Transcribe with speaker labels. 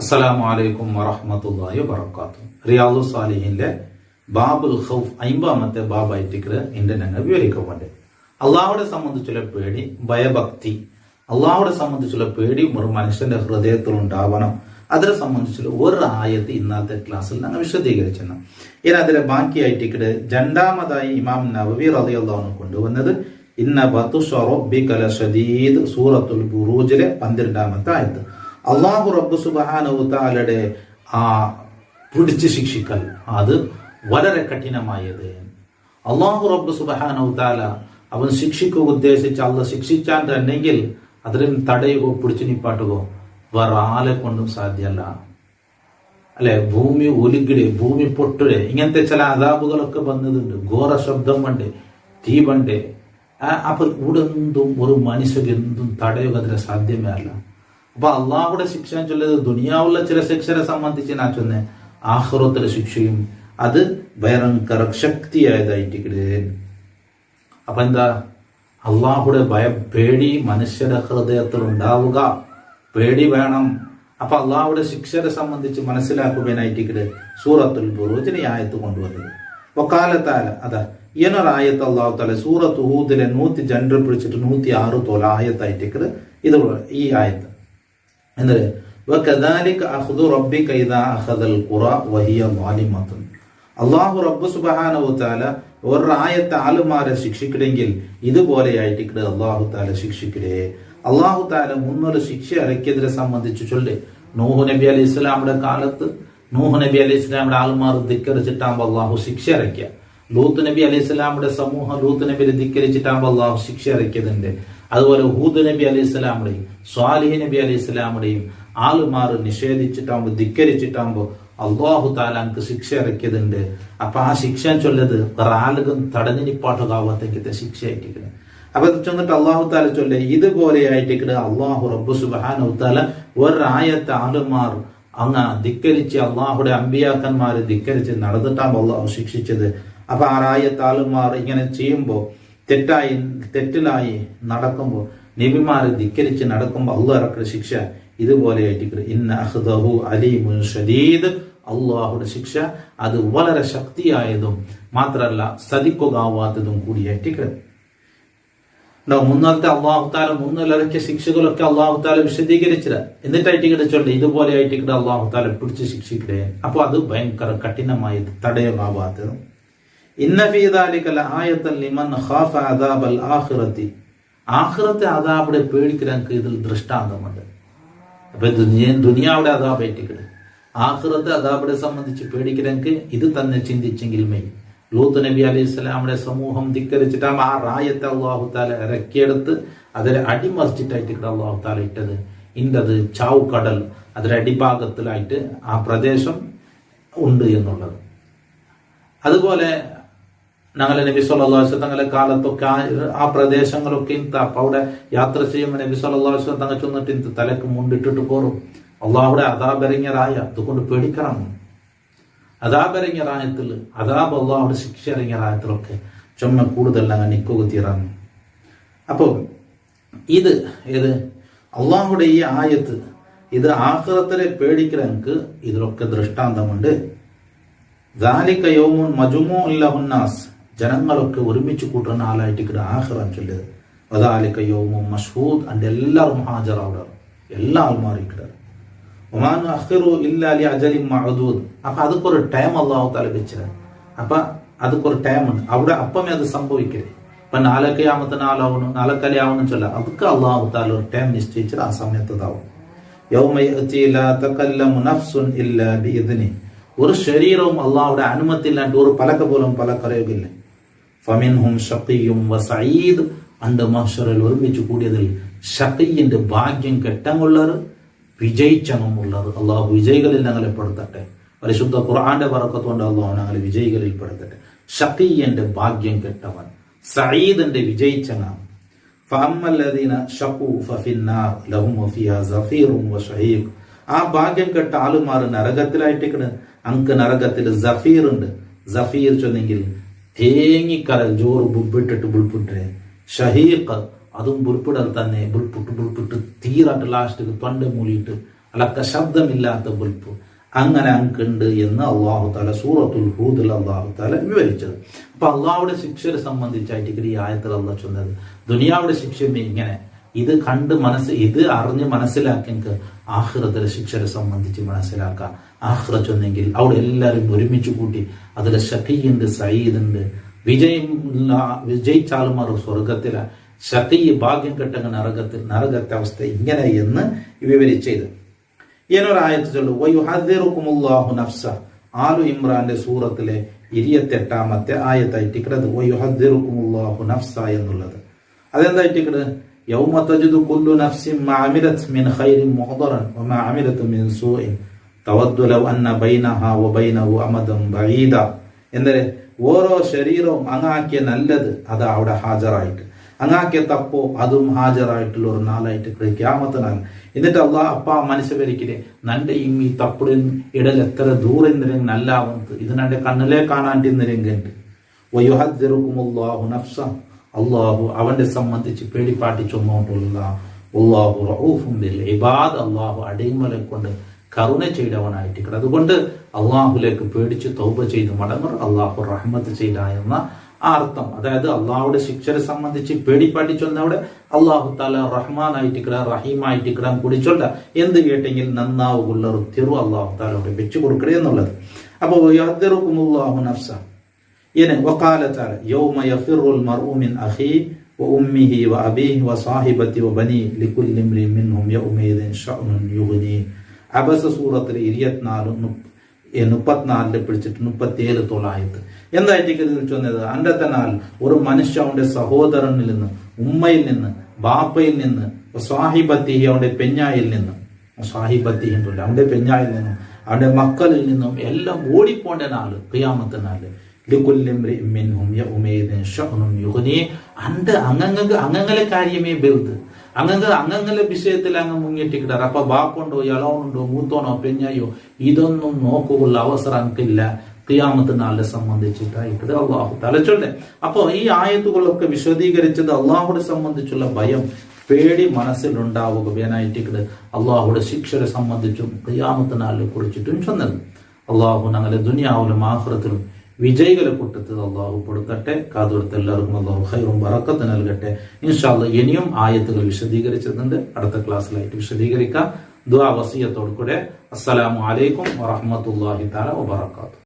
Speaker 1: അസ്സലാമു അലൈക്കും വറഹ്മത്തുള്ളാഹി വബറകാതുഹു. റിയാദു സാലിഹിന്റെ ബാബുൽ ഖൗഫ് 50ാമത്തെ ബാബായിട്ട് ഇന്റെ ഞങ്ങൾ വിവരിക്കുന്നുണ്ട്. അള്ളാഹുടെ സംബന്ധിച്ചുള്ള പേടി, ഭയഭക്തി, അള്ളാഹുടെ സംബന്ധിച്ചുള്ള പേടി ഒരു മനുഷ്യന്റെ ഹൃദയത്തിൽ ഉണ്ടാവണം. അതിനെ സംബന്ധിച്ചുള്ള ഒരു ആയത്ത് ഇന്നത്തെ ക്ലാസ്സിൽ ഞങ്ങൾ വിശദീകരിച്ചിരുന്നു. ഇനി അതിലെ ബാക്കിയായിട്ട് രണ്ടാമതായി ഇമാം നവവി റളിയല്ലാഹു അൻഹു കൊണ്ടുവന്നത് ഇന്ന ബതുശ റബ്ബിക ലശദീദ് സൂറത്തുൽ ബുറൂജിലെ 12ാമത്തെ ആയത്ത്. അള്ളാഹു റബ്ബ് സുബ്ഹാനഹു തആലയുടെ ആ പിടിച്ച് ശിക്ഷിക്കൽ അത് വളരെ കഠിനമായത്. അള്ളാഹു റബ്ബ് സുബ്ഹാനഹു തആല അവൻ ശിക്ഷിക്കുക ഉദ്ദേശിച്ച് അള്ളാഹ് ശിക്ഷിച്ചാൻ തന്നെങ്കിൽ അതിലും തടയുകയോ പിടിച്ചു നിപ്പാട്ടുകയോ വേറെ ആളെ കൊണ്ടും സാധ്യമല്ല. അല്ലെ, ഭൂമി ഒലികിടെ, ഭൂമി പൊട്ടുടെ, ഇങ്ങനത്തെ ചില അദാബുകളൊക്കെ വന്നതുണ്ട്. ഘോര ശബ്ദം പണ്ടേ, തീ പണ്ടേ. അപ്പൊ ഇവിടെ എന്തും ഒരു മനുഷ്യക്ക് എന്തും തടയുക അതിന് സാധ്യമേ അല്ല. അപ്പൊ അള്ളാഹുടെ ശിക്ഷ ചൊല്ലത് ദുനിയാവുള്ള ചില ശിക്ഷനെ സംബന്ധിച്ച് ഞാൻ ചൊന്നെ ആഖിറത്തിലെ ശിക്ഷയും അത് ഭയങ്കര ശക്തിയായതായിട്ട്. അപ്പൊ എന്താ, അള്ളാഹുടെ പേടി മനുഷ്യരുടെ ഹൃദയത്തിൽ ഉണ്ടാവുക, പേടി വേണം. അപ്പൊ അള്ളാഹുടെ ശിക്ഷയെ സംബന്ധിച്ച് മനസ്സിലാക്കുവാനായിട്ട് സൂറത്തുൽ ബുറൂജിനെ ആയത്ത് കൊണ്ടുവന്നത്. വക്കാലത്താല അതാ ഈയൊരായത്ത് അള്ളാഹു താല സൂറത്ത് ഹൂദിലെ 102 പിടിച്ചിട്ട് 106 തോല ആയത്തായിട്ട് ഇത് ഈ ആയത്ത് എന്നിട്ട് അള്ളാഹു റബ്ബ് സുബ്ഹാനഹു തആല ഒരായത്ത് ആളുമാരെ ശിക്ഷിക്കണമെങ്കിൽ ഇതുപോലെയായിട്ട് അള്ളാഹു താല ശിക്ഷിക്കലേ. അള്ളാഹു താല മുന്നൊരു ശിക്ഷ ഇറക്കിയതിനെ സംബന്ധിച്ച് ചൊല്ലി നൂഹ് നബി അലൈഹി ഇസ്ലാമിന്റെ കാലത്ത് നൂഹ് നബി അലൈഹി ഇസ്ലാമിന്റെ ആൾമാർ ധിക്കരിച്ചിട്ടാകുമ്പോൾ അള്ളാഹു ശിക്ഷ ഇറക്കിയ. ലൂത്ത് നബി അലൈഹി ഇസ്ലാമിന്റെ സമൂഹം ലൂത്ത് നബിയെ ധിക്കരിച്ചിട്ടാകുമ്പോൾ അള്ളാഹു ശിക്ഷ ഇറക്കിയതുണ്ട്. അതുപോലെ ഹൂദ് നബി അലൈഹി ഇസ്ലാമിന്റെയും സ്വാലിഹ് നബി അലൈഹി ഇസ്ലാമിന്റെയും ആളുമാർ നിഷേധിച്ചിട്ടാകുമ്പോൾ ധിക്കരിച്ചിട്ടാകുമ്പോൾ അള്ളാഹു താലാക്ക് ശിക്ഷ ഇറക്കിയതുണ്ട്. അപ്പൊ ആ ശിക്ഷ ചൊല്ലത് ഒരാളുകൾ തടഞ്ഞു നിപ്പാട്ടുകാവാത്തേക്കത്തെ ശിക്ഷയായിട്ടിരിക്കുന്നത്. അപ്പൊ അത് ചെന്നിട്ട് അള്ളാഹു താല ചൊല്ലേ ഇതുപോലെയായിട്ട് അള്ളാഹു റബ്ബ് സുബ്ഹാനഹു തആല ഒരായത്ത് ആളുമാർ അങ്ങ് ധിക്കരിച്ച് അള്ളാഹുടെ അമ്പിയാക്കന്മാര് ധിക്കരിച്ച് നടന്നിട്ടാകുമ്പോൾ അള്ളാഹു ശിക്ഷിച്ചത്. അപ്പൊ ആ ആയത്ത് ആളുമാർ ഇങ്ങനെ ചെയ്യുമ്പോൾ തെറ്റിലായി നടക്കുമ്പോൾ നബിമാരെ ധിക്കരിച്ച് നടക്കുമ്പോൾ അള്ളാഹു ഇറക്കുന്ന ശിക്ഷ ഇതുപോലെയായിട്ട് ഇന്ന അഖ്ദഹു അലീമുൻ ശദീദ്. അള്ളാഹുടെ ശിക്ഷ അത് വളരെ ശക്തിയായതും മാത്രമല്ല സതിക്കുകയാവാത്തതും കൂടിയായിട്ട്. മുന്നത്തെ അള്ളാഹു താല മുന്നിലിറക്കിയ ശിക്ഷകളൊക്കെ അള്ളാഹു താല വിശദീകരിച്ചില്ല. എന്നിട്ടായിട്ട് ചൊല്ലി ഇതുപോലെയായിട്ട് അള്ളാഹു താല പിടിച്ച് ശിക്ഷിക്കലേ. അപ്പൊ അത് ഭയങ്കര കഠിനമായത്, തടയാവാത്തതും. ഇന്ന ഫീ ദാലിക ലആയത്തൻ ലിമൻ ഖാഫ അദാബൽ ആഖിറതി. ആഖിറത്തെ അദാബിനെ പേടിക്കലക്ക് ഇതിൽ ദൃഷ്ടാന്തമുണ്ട്. അപ്പൊ ദുനിയാവിടെ അദാബായിട്ട് ആഖിറത്തെ അദാബിനെ സംബന്ധിച്ച് പേടിക്കലക്ക് ഇത് തന്നെ ചിന്തിച്ചെങ്കിൽ മെയ്. ലൂത്ത് നബി അലൈഹി സ്വലാമിന്റെ സമൂഹം ധിക്കരിച്ചിട്ടാണ് ആ റായത്തെ അള്ളാഹു താല ഇറക്കിയെടുത്ത് അതിലെ അടിമറിച്ചിട്ടായിട്ട് അള്ളാഹു താല ഇട്ടത്. ഇന്നത് ചാവ് കടൽ അതിന്റെ അടിഭാഗത്തിലായിട്ട് ആ പ്രദേശം ഉണ്ട് എന്നുള്ളത്. അതുപോലെ ഞങ്ങളെ നബി സല്ലല്ലാഹു അലൈഹി വസല്ലം തങ്ങളുടെ കാലത്തൊക്കെ ആ പ്രദേശങ്ങളൊക്കെ അവിടെ യാത്ര ചെയ്യുമ്പോൾ നബി സല്ലല്ലാഹു അലൈഹി വസല്ലം തങ്ങൾ ചെന്നിട്ട് തലക്ക് മുണ്ടിട്ടിട്ട് പോറും. അള്ളാഹുടെ അദാബിറങ്ങിയതായ അതുകൊണ്ട് പേടിക്കണം. അദാബിറങ്ങിയ റായത്തിൽ അദാബ് അള്ളാഹുടെ ശിക്ഷ ഇറങ്ങിയ റായത്തിലൊക്കെ ചുമ കൂടുതൽ അങ്ങ് നിക്കുക തീരാണ്. അപ്പോൾ ഇത് അള്ളാഹുടെ ഈ ആയത്ത് ഇത് ആഖിറത്തിലെ പേടിക്കലക്ക് ഇതിലൊക്കെ ദൃഷ്ടാന്തമുണ്ട്. ദാലിക യൗമുൻ മജ്മൂഉൻ ലഹുന്നാസ്. ജനങ്ങളൊക്കെ ഒരുമിച്ച് കൂട്ടുന്ന ആളായിട്ട് ആഖിറം ചൊല്ലിയത്. വദാലിക യൗമുൻ മഷ്ഹൂദ്. അണ്ട് എല്ലാവരും ഹാജറാവുക, എല്ലാ ആൾമാരിക്കിടാറ്. ഒമാനു അഖിറു ഇല്ലാ ലി അജലിൻ മഅദൂദ്. അപ്പൊ അതൊക്കെ ടൈം അള്ളാഹു താല വെച്ചത്. അപ്പൊ അതൊക്കെ ടൈം ഉണ്ട് അവിടെ. അപ്പമേ അത് സംഭവിക്കരുത്. ഇപ്പൊ നാലക്കയാമത്തിനാലാവണം, നാലക്കലയാവണം ചൊല്ല, അതൊക്കെ അള്ളാഹു താല ഒരു ടൈം നിശ്ചയിച്ചത്. ആ സമയത്ത് ഇതാവും. യൗമ യഅതി ലാ തകല്ലമു നഫ്സുൻ ഇല്ലാ ബിഇദ്നി. ഒരു ശരീരവും അള്ളാഹുടെ അനുമതി ഇല്ലാണ്ട് ഒരു പലക പോലും പലക്കറിയുകയില്ല. ഫമിൻഹും ഷഖിയ്യും വസഈദ്. അണ്ട് മഹ്ശറിൽ ഒരുമിച്ച് കൂടിയതിൽ ഷഖിയിന്റെ ഭാഗ്യം കെട്ടമുള്ളവർ, വിജയിച്ചമുള്ളവർ. അള്ളാഹു വിജയികളിൽ ഞങ്ങളെ പെടുത്തട്ടെ. പരിശുദ്ധ ഖുർആന്റെ ബറക്കത്ത് കൊണ്ട് അള്ളാഹു ഞങ്ങളെ വിജയികളിൽ പെടുത്തട്ടെ. ഷഖിയന്റെ ഭാഗ്യം കെട്ടവൻ, സഈദിന്റെ വിജയിച്ചനാണ്. ഫഅമ്മല്ലദീന ഷഖൂ ഫഫിന്നാർ ലഹും ഫീഹാ സഫീറുൻ വശഹീഖ്. ആ ഭാഗ്യം കെട്ട ആളുമാർ നരകത്തിലായിട്ടിരിക്കണ്. അങ്ക് നരകത്തിൽ സഫീർ ഉണ്ട്. സഫീർ ചൊന്നെങ്കിൽ തേങ്ങിക്കരൽ ജോറ് ബുൾപ്പിട്ടിട്ട് ബുൾപ്പിട്ടേ. ഷഹീഖ് അതും ബുൾപ്പിടൽ തന്നെ, ബുൾപ്പിട്ട് തീരാട്ട് ലാസ്റ്റ് തൊണ്ട മൂലിയിട്ട് അലക്ക ശബ്ദമില്ലാത്ത ബുൽബ്, അങ്ങനെ അങ്കുണ്ട് എന്ന് അള്ളാഹു താല സൂറത്തുൽ ഹൂദിൽ അള്ളാഹു താല വിവരിച്ചത്. അപ്പൊ അള്ളാഹുടെ ശിക്ഷയെ സംബന്ധിച്ചായിട്ട് ഈ ആയത്തിൽ അള്ളാഹ് ചൊന്നത് ദുനിയാവുടെ ശിക്ഷ ഇങ്ങനെ ഇത് കണ്ട് ഇത് അറിഞ്ഞ് മനസ്സിലാക്കിയെങ്കിൽ ആഖിറത്തിലെ ശിക്ഷയെ സംബന്ധിച്ച് മനസ്സിലാക്കാം. ആഖിറ ചൊന്നെങ്കിൽ അവിടെ എല്ലാവരും ഒരുമിച്ച് കൂട്ടി അതിലെ ഷഖീയുണ്ട്, സയ്യിദുണ്ട്. വിജയിച്ചാലും അവർ സ്വർഗത്തില, ഷഖീ ഭാഗ്യം കെട്ടങ്ങ് നരകത്തെ അവസ്ഥ ഇങ്ങനെ എന്ന് വിവരിച്ചത്. ഈയൊരായത്ത് ചൊല്ലു വയുഹദ്ദിറുകുമുല്ലാഹു നഫ്സ. ആലു ഇമ്രാന്റെ സൂറത്തിലെ 28ാമത്തെ ആയത്തായിട്ടിക്കത് വയുഹദ്ദിറുകുമുല്ലാഹു നഫ്സ എന്നുള്ളത്. അതെന്തായിട്ടിക്കത്? യൗമ തജിദു കുല്ലു നഫ്സിൻ മാ അമിലത് മിൻ ഖൈരിൻ മുഹ്ദറൻ വമാ അമിലത് മിൻ സൂഇൻ തവദ്ദു ലൗ അന്ന ബൈനഹാ വബൈനഹു അമദൻ ബഈദ. എന്തരെ ഓരോ ശരീരവും അങ്ങാക്കിയ നല്ലത് അത് അവിടെ ഹാജറായിട്ട്, അങ്ങാക്കിയ തപ്പോ അതും ഹാജറായിട്ടുള്ള ഒരു നാളായിട്ട് ഖിയാമത്ത് നാൾ. എന്നിട്ട് അള്ളാഹ് അപ്പ മനുഷ്യവരിക്കില്ലേ നന്റെയും ഈ തപ്പിടും ഇടൽ എത്ര ദൂരം നിരങ്ങ് നല്ലാവുന്നത് ഇത് നന്റെ കണ്ണിലേ കാണാണ്ടിരുന്നിരങ്ങുണ്ട്. വയുഹദ്ദിറുകുമുല്ലാഹു നഫ്സ. അള്ളാഹു അവന്റെ സംബന്ധിച്ച് പേടിപ്പാട്ടി ചൊന്നോണ്ടുള്ള അള്ളാഹു റഊഫും ബിൽ ഇബാദ്. അള്ളാഹു അടിമലെ കൊണ്ട് കരുണ ചെയ്തവനായിട്ട്. അതുകൊണ്ട് അള്ളാഹുലേക്ക് പേടിച്ച് തൗബ ചെയ്ത് മടങ്ങർ അള്ളാഹു റഹ്മത്ത് ചെയ്ത എന്ന അർത്ഥം. അതായത് അള്ളാഹുടെ ശിക്ഷയെ സംബന്ധിച്ച് പേടിപ്പാട്ടി ചൊന്നവിടെ അള്ളാഹു താല റഹ്മാനായിട്ടിക്കട റഹീമായിട്ടിക്കടാൻ കൂടി ചൊല്ല എന്ത് കേട്ടെങ്കിൽ നന്നാവുള്ള തിരു അള്ളാഹു താല അവിടെ വെച്ചു കൊടുക്കണേ എന്നുള്ളത്. അപ്പൊ യഹ്ദിറുകുമുല്ലാഹു നഫ്സ. ഇനി വഖാല തആല യൗമ യഫിറുൽ മർഉ മിൻ അഖീ വഉമ്മിഹി വഅബീഹി വസാഹിബതി വബനി ലികുല്ലി ഇംറിഇൻ മിൻഹും യൗമഇദിൻ ശഅ്നുൻ യുഗ്നി. അബസ സൂറത്തിൽ 34 പിടിച്ചിട്ട് 37 ആയത്ത്. എന്തായിട്ട് ചൊന്നത്? അന്റെ തന്നാൽ ഒരു മനുഷ്യ അവന്റെ സഹോദരനിൽ നിന്ന്, ഉമ്മയിൽ നിന്ന്, ബാപ്പയിൽ നിന്ന്, സാഹിബത്തി അവന്റെ പെഞ്ഞായിൽ നിന്നും, സാഹിബത്തില്ല അവന്റെ പെഞ്ഞായിൽ നിന്നും, അവന്റെ മക്കളിൽ നിന്നും എല്ലാം ഓടിപ്പോണ്ട നാള് ഖിയാമത്ത് നാള്. അംഗങ്ങളെ കാര്യമേ ബെൽത് അംഗങ്ങളെ വിഷയത്തിൽ അങ്ങ് മുങ്ങിട്ടിക്കിടാറ്. അപ്പൊ ബാപ്പുണ്ടോ, ഇളവനുണ്ടോ, മൂത്തോനോ, പെഞ്ഞായോ ഇതൊന്നും നോക്കുള്ള അവസരം അങ്കില്ല ഖിയാമത്ത് നാളിനെ സംബന്ധിച്ചിട്ടായിട്ട് അള്ളാഹു തലച്ചൊല്ലെ. അപ്പൊ ഈ ആയത്തുകളൊക്കെ വിശദീകരിച്ചത് അള്ളാഹുടെ സംബന്ധിച്ചുള്ള ഭയം, പേടി മനസ്സിലുണ്ടാവുക വേനായിട്ടിട്ട് അള്ളാഹുടെ ശിക്ഷയെ സംബന്ധിച്ചും ഖിയാമത്ത് നാളിനെ കുറിച്ചിട്ടും ചൊന്നത്. അള്ളാഹു ഞങ്ങളെ ദുനിയാവിലും ആഖിറത്തിലും വിജയികളെ കൂട്ടത്തിൽ അള്ളാഹു കൊടുക്കട്ടെ. കാതോർത്ത് എല്ലാവർക്കും അള്ളാഹു ഖൈറും ബറക്കത്ത് നൽകട്ടെ. ഇൻഷാ അല്ലാഹ് ഇനിയും ആയത്തുകൾ വിശദീകരിച്ചിട്ടുണ്ട്. അടുത്ത ക്ലാസ്സിലായിട്ട് വിശദീകരിക്കാം. ദുആ വസിയത്തോടു കൂടെ. അസ്സലാമു അലൈക്കും വറഹ്മത്തുള്ളാഹി തആല വബറകാതുഹു.